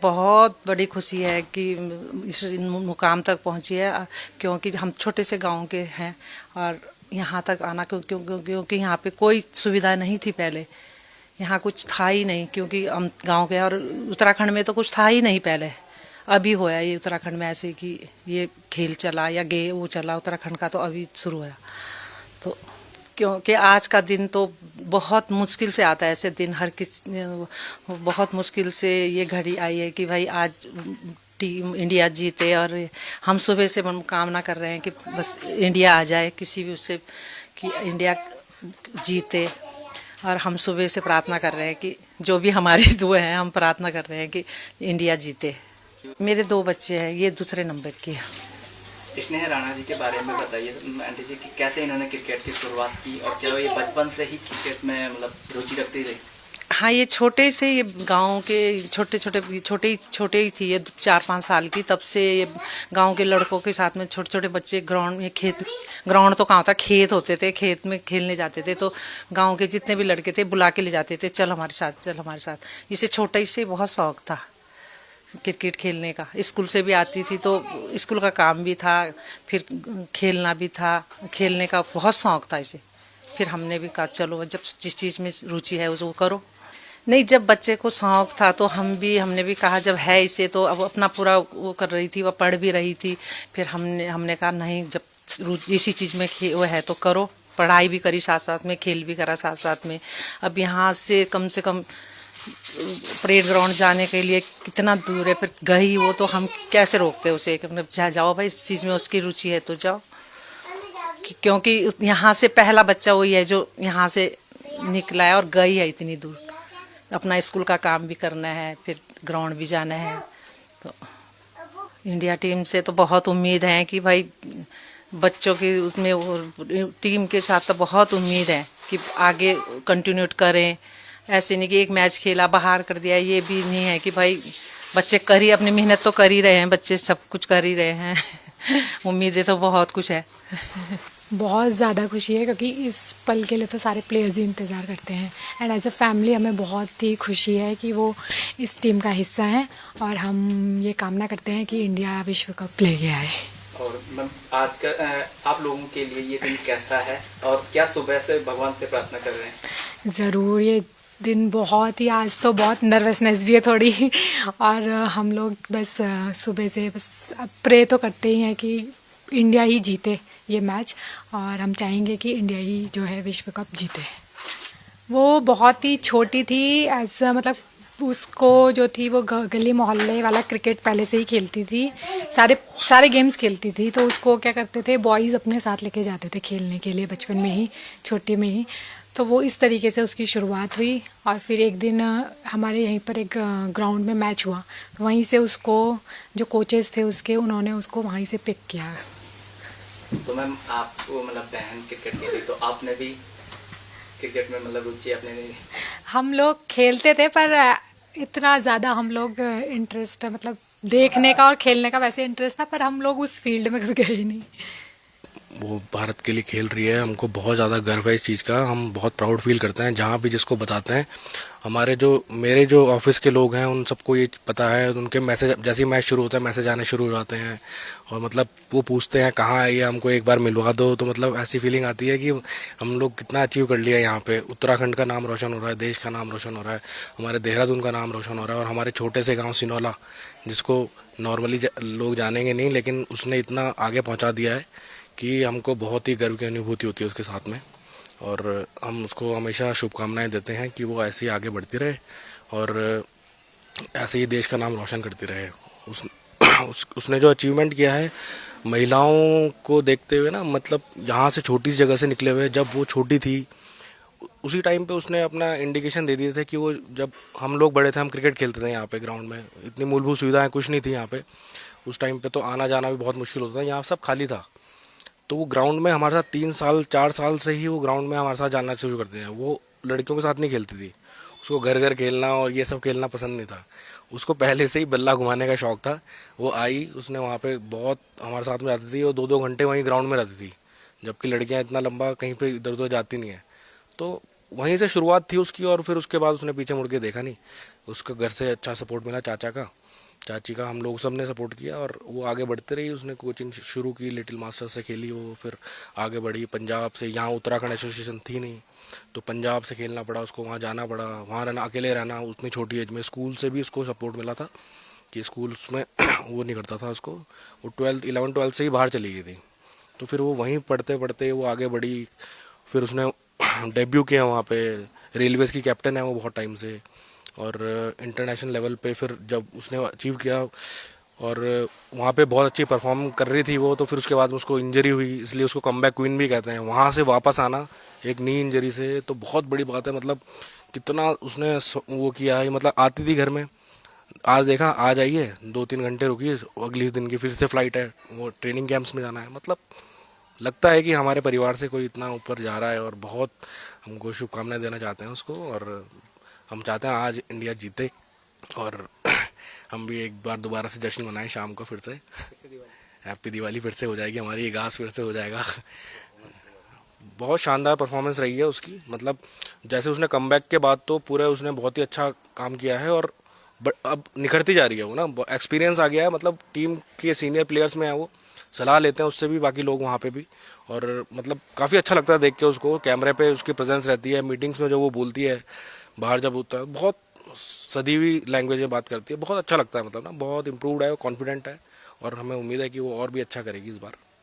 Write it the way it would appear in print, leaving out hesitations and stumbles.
बहुत बड़ी खुशी है कि इस मुकाम तक पहुंची है, क्योंकि हम छोटे से गांव के हैं और यहाँ तक आना क्योंकि यहाँ पे कोई सुविधा नहीं थी पहले। यहाँ कुछ था ही नहीं, क्योंकि हम गांव के, और उत्तराखंड में तो कुछ था ही नहीं पहले। अभी हुआ ये उत्तराखंड में ऐसे कि ये खेल चला या वो चला, उत्तराखंड का तो अभी शुरू हुआ। तो क्योंकि आज का दिन तो बहुत मुश्किल से आता है, ऐसे दिन हर किसी बहुत मुश्किल से ये घड़ी आई है कि भाई आज टीम इंडिया जीते, और हम सुबह से कामना कर रहे हैं कि बस इंडिया आ जाए किसी भी उससे, कि इंडिया जीते। और हम सुबह से प्रार्थना कर रहे हैं कि जो भी हमारी दुआ है, हम प्रार्थना कर रहे हैं कि इंडिया जीते। मेरे 2 बच्चे हैं, ये दूसरे नंबर की है। स्नेहा राणा जी के बारे में बताइए आंटी जी कि कैसे इन्होंने क्रिकेट की शुरुआत की और क्या ये बचपन से ही क्रिकेट में मतलब रुचि रखती रही? हाँ, ये छोटे से, ये गांव के छोटे ही थी, ये 4-5 साल की, तब से ये गांव के लड़कों के साथ में छोटे छोटे बच्चे ग्राउंड में, ग्राउंड तो कहाँ था, खेत होते थे, खेत में खेलने जाते थे। तो गांव के जितने भी लड़के थे बुला के ले जाते थे, चल हमारे साथ, चल हमारे साथ। इसे छोटे से बहुत शौक था क्रिकेट खेलने का। स्कूल से भी आती थी तो स्कूल का काम भी था, फिर खेलना भी था, खेलने का बहुत शौक था इसे। फिर हमने भी कहा चलो, जब जिस चीज़ में रुचि है उसको करो। नहीं, जब बच्चे को शौक था तो हमने भी कहा, जब है इसे तो अब अपना पूरा वो कर रही थी, वह पढ़ भी रही थी। फिर हमने कहा नहीं, जब इसी चीज़ में वो है तो करो। पढ़ाई भी करी साथ साथ में, खेल भी करा साथ साथ में। अब यहाँ से कम परेड ग्राउंड जाने के लिए कितना दूर है, फिर गई वो तो हम कैसे रोकते उसे, जाओ भाई, इस चीज़ में उसकी रुचि है तो जाओ। क्योंकि यहाँ से पहला बच्चा वही है जो यहाँ से निकला है और गई है इतनी दूर। अपना स्कूल का काम भी करना है, फिर ग्राउंड भी जाना है। तो इंडिया टीम से तो बहुत उम्मीद है कि भाई बच्चों की उसमें टीम के साथ तो बहुत उम्मीद है कि आगे कंटिन्यू करें। ऐसे नहीं कि एक मैच खेला बाहर कर दिया, ये भी नहीं है कि भाई बच्चे अपनी मेहनत तो कर ही रहे हैं, बच्चे सब कुछ कर ही रहे हैं। उम्मीदें तो बहुत कुछ है। बहुत ज़्यादा खुशी है, क्योंकि इस पल के लिए तो सारे प्लेयर्स ही इंतज़ार करते हैं। एंड एज अ फैमिली हमें बहुत ही खुशी है कि वो इस टीम का हिस्सा हैं, और हम ये कामना करते हैं कि इंडिया विश्व कप ले गया है। और मैम, आज का आप लोगों के लिए ये दिन कैसा है और क्या सुबह से भगवान से प्रार्थना कर रहे हैं? ज़रूर, ये दिन बहुत ही, आज तो बहुत नर्वसनेस भी है थोड़ी, और हम लोग बस सुबह से बस प्रे तो करते ही हैं कि इंडिया ही जीते ये मैच, और हम चाहेंगे कि इंडिया ही जो है विश्व कप जीते। वो बहुत ही छोटी थी, ऐसा मतलब उसको जो थी वो गली मोहल्ले वाला क्रिकेट पहले से ही खेलती थी, सारे गेम्स खेलती थी। तो उसको क्या करते थे, बॉयज़ अपने साथ लेके जाते थे खेलने के लिए बचपन में ही, छोटे में ही। तो वो इस तरीके से उसकी शुरुआत हुई, और फिर एक दिन हमारे यहीं पर एक ग्राउंड में मैच हुआ, तो वहीं से उसको जो कोचेस थे उसके, उन्होंने उसको वहीं से पिक किया। तो मैम, आपको मतलब बहन क्रिकेट खेली, तो आपने भी क्रिकेट में मतलब रुचि आपने नहीं? हम लोग खेलते थे, पर इतना ज़्यादा हम लोग इंटरेस्ट, मतलब देखने का और खेलने का वैसे इंटरेस्ट था, पर हम लोग उस फील्ड में कभी गए नहीं। वो भारत के लिए खेल रही है, हमको बहुत ज़्यादा गर्व है इस चीज़ का। हम बहुत प्राउड फील करते हैं जहाँ भी जिसको बताते हैं। मेरे जो ऑफिस के लोग हैं उन सबको ये पता है, उनके मैसेज जैसे ही मैच शुरू होता है मैसेज आने शुरू हो जाते हैं, और मतलब वो पूछते हैं कहाँ है ये, हमको एक बार मिलवा दो। तो मतलब ऐसी फीलिंग आती है कि हम लोग कितना अचीव कर लिया यहाँ पे। उत्तराखंड का नाम रोशन हो रहा है, देश का नाम रोशन हो रहा है, हमारे देहरादून का नाम रोशन हो रहा है, और हमारे छोटे से गाँव सिनौला, जिसको नॉर्मली लोग जानेंगे नहीं, लेकिन उसने इतना आगे पहुँचा दिया है कि हमको बहुत ही गर्व की अनुभूति होती है उसके साथ में। और हम उसको हमेशा शुभकामनाएं देते हैं कि वो ऐसे ही आगे बढ़ती रहे और ऐसे ही देश का नाम रोशन करती रहे। उसने जो अचीवमेंट किया है महिलाओं को देखते हुए ना, मतलब यहाँ से छोटी सी जगह से निकले हुए, जब वो छोटी थी उसी टाइम पे उसने अपना इंडिकेशन दे दिए थे कि वो, जब हम लोग बड़े थे, हम क्रिकेट खेलते थे यहाँ पे ग्राउंड में, इतनी मूलभूत सुविधाएं कुछ नहीं थी यहाँ पे उस टाइम पे, तो आना जाना भी बहुत मुश्किल होता था, यहाँ सब खाली था। तो वो ग्राउंड में हमारे साथ 3-4 साल से ही वो ग्राउंड में हमारे साथ जाना शुरू करते हैं। वो लड़कियों के साथ नहीं खेलती थी, उसको घर घर खेलना और ये सब खेलना पसंद नहीं था, उसको पहले से ही बल्ला घुमाने का शौक था। वो आई, उसने वहाँ पे बहुत हमारे साथ में जाती थी और 2-2 घंटे वहीं ग्राउंड में रहती थी, जबकि लड़कियाँ इतना लंबा कहीं पे इधर उधर जाती नहीं है। तो वहीं से शुरुआत थी उसकी, और फिर उसके बाद उसने पीछे मुड़ के देखा नहीं। उसको घर से अच्छा सपोर्ट मिला, चाचा का, चाची का, हम लोग सब ने सपोर्ट किया और वो आगे बढ़ते रही। उसने कोचिंग शुरू की, लिटिल मास्टर से खेली वो, फिर आगे बढ़ी पंजाब से। यहाँ उत्तराखंड एसोसिएशन थी नहीं, तो पंजाब से खेलना पड़ा उसको, वहाँ जाना पड़ा, वहाँ रहना, अकेले रहना उतनी छोटी एज में। स्कूल से भी उसको सपोर्ट मिला था कि स्कूल में वो नहीं करता था उसको, वो 11th-12th से ही बाहर चली गई थी। तो फिर वो वहीं पढ़ते पढ़ते वो आगे बढ़ी। फिर उसने डेब्यू किया वहाँ पे, रेलवेज़ की कैप्टन है वो बहुत टाइम से, और इंटरनेशनल लेवल पे फिर जब उसने अचीव किया और वहाँ पे बहुत अच्छी परफॉर्म कर रही थी वो, तो फिर उसके बाद उसको इंजरी हुई, इसलिए उसको कमबैक क्वीन भी कहते हैं। वहाँ से वापस आना एक नी इंजरी से तो बहुत बड़ी बात है। मतलब कितना उसने वो किया है, मतलब आती थी घर में, आज देखा आज आई है, 2-3 घंटे रुकी, अगले दिन की फिर से फ्लाइट है, वो ट्रेनिंग कैंप्स में जाना है। मतलब लगता है कि हमारे परिवार से कोई इतना ऊपर जा रहा है और बहुत हमको शुभकामनाएं देना चाहते हैं उसको। और हम चाहते हैं आज इंडिया जीते और हम भी एक बार दोबारा से जश्न मनाएं शाम को, फिर से हैप्पी दिवाली फिर से हो जाएगी हमारी, ये घास फिर से हो जाएगा। बहुत शानदार परफॉर्मेंस रही है उसकी। मतलब जैसे उसने कमबैक के बाद तो पूरे उसने बहुत ही अच्छा काम किया है और अब निखरती जा रही है वो ना, एक्सपीरियंस आ गया है। मतलब टीम के सीनियर प्लेयर्स में है वो, सलाह लेते हैं उससे भी बाकी लोग वहाँ पे भी, और मतलब काफ़ी अच्छा लगता है देख के उसको। कैमरे पे उसकी प्रेजेंस रहती है, मीटिंग्स में जो वो बोलती है, बाहर जब होता है, बहुत सदी हुई लैंग्वेज में बात करती है, बहुत अच्छा लगता है। मतलब ना बहुत इम्प्रूवड है, कॉन्फिडेंट है और हमें उम्मीद है कि वो और भी अच्छा करेगी इस बार।